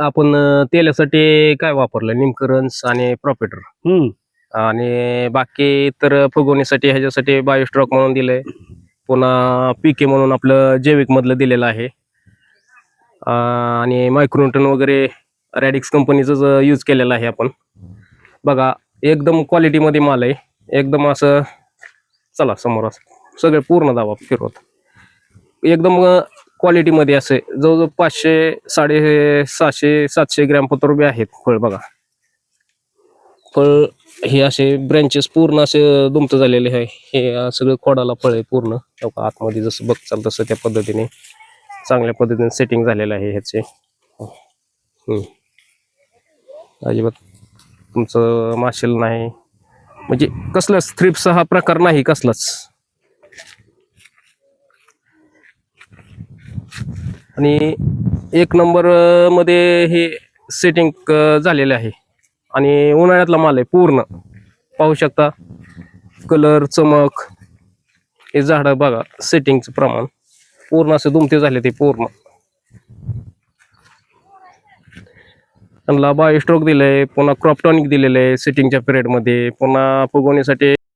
आपण तेलासाठी काय वापरलं, निमकरंज आणि प्रॉफिटर. आणि बाकी तर फुगवणीसाठी ह्याच्यासाठी बायोस्ट्रॉक म्हणून दिलंय. पुन्हा पीके म्हणून आपलं जैविक मधलं दिलेलं आहे. आणि मायक्रोन्यूटन वगैरे रॅडिक्स कंपनीचं यूज केलेलं आहे आपण. बघा एकदम क्वालिटीमध्ये माल आहे. एकदम असं चला समोर असं सगळे पूर्ण दावा फिरवत एकदम क्वालिटीमध्ये असे जवळजवळ 500 650 700 ग्रॅम पतोरबे आहेत फळ. बघा फळ हे असे ब्रँचेस पूर्ण असे दुमत झालेले आहे. हे सगळं खोडाला फळ आहे पूर्ण. आतमध्ये जसं बघचाल तसं त्या पद्धतीने चांगल्या पद्धतीने सेटिंग झालेलं आहे ह्याचे. अजिबात तुमचं माशेल नाही, म्हणजे कसलाच थ्रिप्स हा प्रकार नाही कसलाच. आणि एक नंबर मध्ये हे सेटिंग झालेले आहे. आणि उन्हाळ्यातला माल आहे पूर्ण. पाहू शकता कलर, चमक, हे झाड बघा, सेटिंगचं प्रमाण पूर्ण असे दुमते झाले ते पूर्ण. त्यांना बायोस्ट्रोक दिलंय, पुन्हा क्रॉपटॉनिक दिलेलं आहे सेटिंगच्या पिरियड मध्ये, पुन्हा फुगवणीसाठी